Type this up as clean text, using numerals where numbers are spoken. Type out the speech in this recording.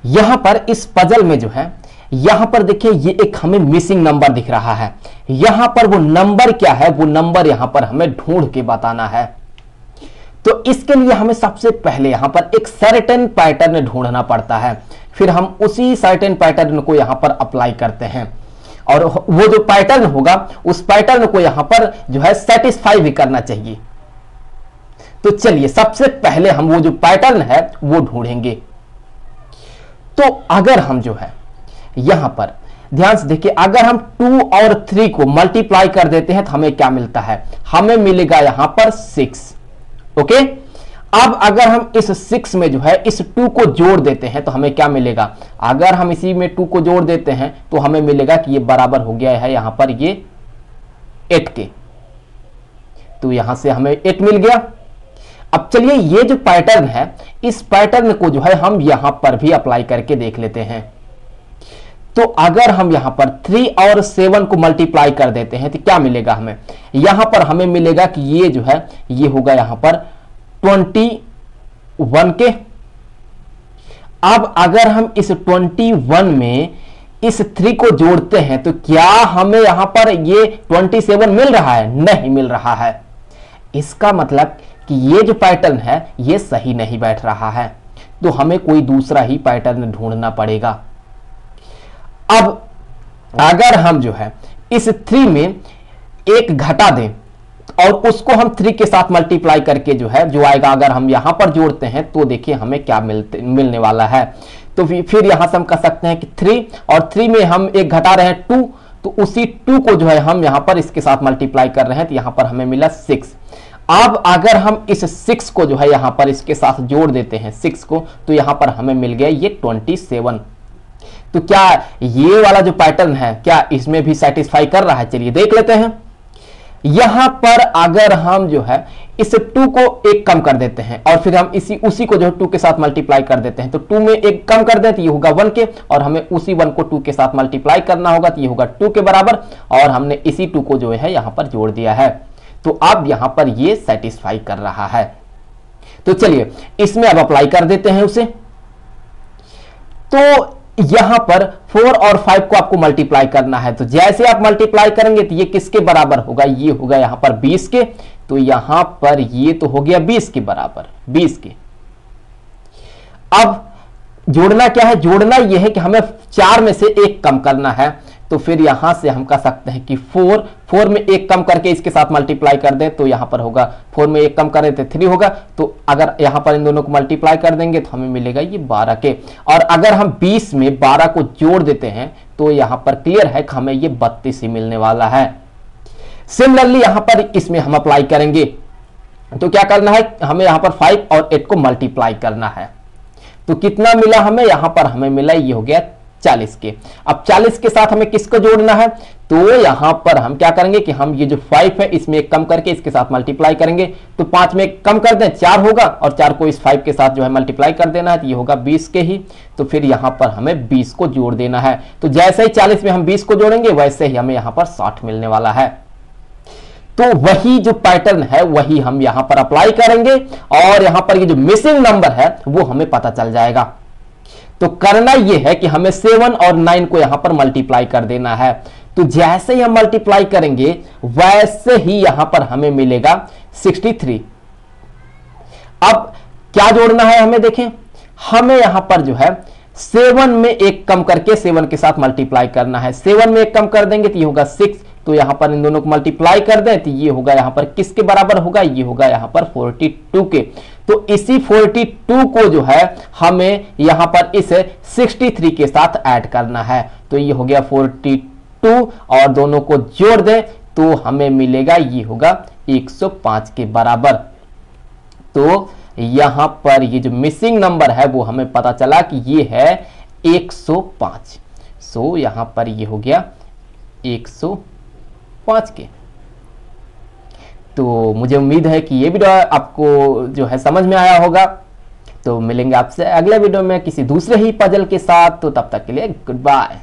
यहां पर इस पजल में जो है, यहां पर देखिए ये एक हमें मिसिंग नंबर दिख रहा है। यहां पर वो नंबर क्या है, वो नंबर यहां पर हमें ढूंढ के बताना है। तो इसके लिए हमें सबसे पहले यहां पर एक सर्टेन पैटर्न ढूंढना पड़ता है, फिर हम उसी सर्टेन पैटर्न को यहां पर अप्लाई करते हैं, और वो जो पैटर्न होगा उस पैटर्न को यहां पर जो है सेटिस्फाई भी करना चाहिए। तो चलिए सबसे पहले हम वो जो पैटर्न है वो ढूंढेंगे। तो अगर हम जो है यहां पर ध्यान से देखिए, अगर हम 2 और 3 को मल्टीप्लाई कर देते हैं तो हमें क्या मिलता है, हमें मिलेगा यहां पर 6। ओके, अब अगर हम इस 6 में जो है इस 2 को जोड़ देते हैं तो हमें क्या मिलेगा, अगर हम इसी में 2 को जोड़ देते हैं तो हमें मिलेगा कि ये बराबर हो गया है यहां पर ये 8 के। तो यहां से हमें 8 मिल गया। अब चलिए ये जो पैटर्न है, इस पैटर्न को जो है हम यहां पर भी अप्लाई करके देख लेते हैं। तो अगर हम यहां पर 3 और 7 को मल्टीप्लाई कर देते हैं तो क्या मिलेगा हमें, यहां पर हमें मिलेगा कि ये जो है ये होगा यहां पर 21 के। अब अगर हम इस 21 में इस 3 को जोड़ते हैं तो क्या हमें यहां पर ये 27 मिल रहा है, नहीं मिल रहा है। इसका मतलब कि ये जो पैटर्न है ये सही नहीं बैठ रहा है, तो हमें कोई दूसरा ही पैटर्न ढूंढना पड़ेगा। अब अगर हम जो है इस 3 में एक घटा दें और उसको हम 3 के साथ मल्टीप्लाई करके जो है जो आएगा, अगर हम यहां पर जोड़ते हैं तो देखिए हमें क्या मिलने वाला है। तो फिर यहां से हम कह सकते हैं कि 3 और 3 में हम एक घटा रहे हैं 2, तो उसी 2 को जो है हम यहां पर इसके साथ मल्टीप्लाई कर रहे हैं, तो यहां पर हमें मिला 6। अब अगर हम इस 6 को जो है यहां पर इसके साथ जोड़ देते हैं 6 को, तो यहां पर हमें मिल गया ये 27। तो क्या ये वाला जो पैटर्न है क्या इसमें भी सेटिस्फाई कर रहा है, चलिए देख लेते हैं। यहां पर अगर हम जो है इस 2 को एक कम कर देते हैं और फिर हम उसी को जो है 2 के साथ मल्टीप्लाई कर देते हैं, तो 2 में एक कम कर दें तो ये होगा 1 के, और हमें उसी 1 को 2 के साथ मल्टीप्लाई करना होगा तो ये होगा 2 के बराबर, और हमने इसी 2 को जो है यहां पर जोड़ दिया है। तो अब यहां पर ये सेटिस्फाई कर रहा है। तो चलिए इसमें अब अप्लाई कर देते हैं उसे। तो यहां पर 4 और 5 को आपको मल्टीप्लाई करना है, तो जैसे आप मल्टीप्लाई करेंगे तो ये किसके बराबर होगा, ये होगा यहां पर 20 के। तो यहां पर ये तो हो गया 20 के बराबर, 20 के। अब जोड़ना क्या है, जोड़ना यह है कि हमें 4 में से एक कम करना है। तो फिर यहां से हम कह सकते हैं कि 4 में एक कम करके इसके साथ मल्टीप्लाई कर दें तो यहां पर होगा 4 में एक कम करें तो 3 होगा। तो अगर यहां पर इन दोनों को मल्टीप्लाई कर देंगे तो हमें मिलेगा ये 12 के, और अगर हम 20 में 12 को जोड़ देते हैं तो यहां पर क्लियर है कि हमें ये 32 ही मिलने वाला है। सिमिलरली यहां पर इसमें हम अप्लाई करेंगे, तो क्या करना है, हमें यहां पर 5 और 8 को मल्टीप्लाई करना है। तो कितना मिला हमें, यहां पर हमें मिला ये हो गया 40 के। अब 40 के साथ हमें किसको जोड़ना है, तो यहां पर हम क्या करेंगे कि हम ये जो 5 है इसमें एक कम करके इसके साथ मल्टीप्लाई करेंगे, तो 5 में एक कम कर दें 4 होगा, और 4 को इस 5 के साथ जो है मल्टीप्लाई कर देना है, तो ये होगा 20 के ही। तो फिर यहां पर हमें 20 को जोड़ देना है। तो जैसे ही 40 में हम 20 को जोड़ेंगे वैसे ही हमें यहां पर 60 मिलने वाला है। तो वही जो पैटर्न है वही हम यहां पर अप्लाई करेंगे, और यहां पर ये जो मिसिंग नंबर है वो हमें पता चल जाएगा। तो करना यह है कि हमें 7 और 9 को यहां पर मल्टीप्लाई कर देना है। तो जैसे ही हम मल्टीप्लाई करेंगे वैसे ही यहां पर हमें मिलेगा 63। अब क्या जोड़ना है हमें, देखें हमें यहां पर जो है 7 में एक कम करके 7 के साथ मल्टीप्लाई करना है। 7 में एक कम कर देंगे तो ये होगा 6, तो यहां पर इन दोनों को मल्टीप्लाई कर दें तो ये होगा यहां पर किसके बराबर होगा, ये होगा यहां पर 42 के। तो इसी 42 को जो है हमें यहां पर इस 63 के साथ ऐड करना है। तो ये हो गया 42 और दोनों को जोड़ दें तो हमें मिलेगा ये होगा 105 के बराबर। तो यहां पर ये जो मिसिंग नंबर है वो हमें पता चला कि ये है 105। सो यहां पर ये हो गया 105 के। तो मुझे उम्मीद है कि ये वीडियो आपको जो है समझ में आया होगा। तो मिलेंगे आपसे अगले वीडियो में किसी दूसरे ही पजल के साथ, तो तब तक के लिए गुड बाय।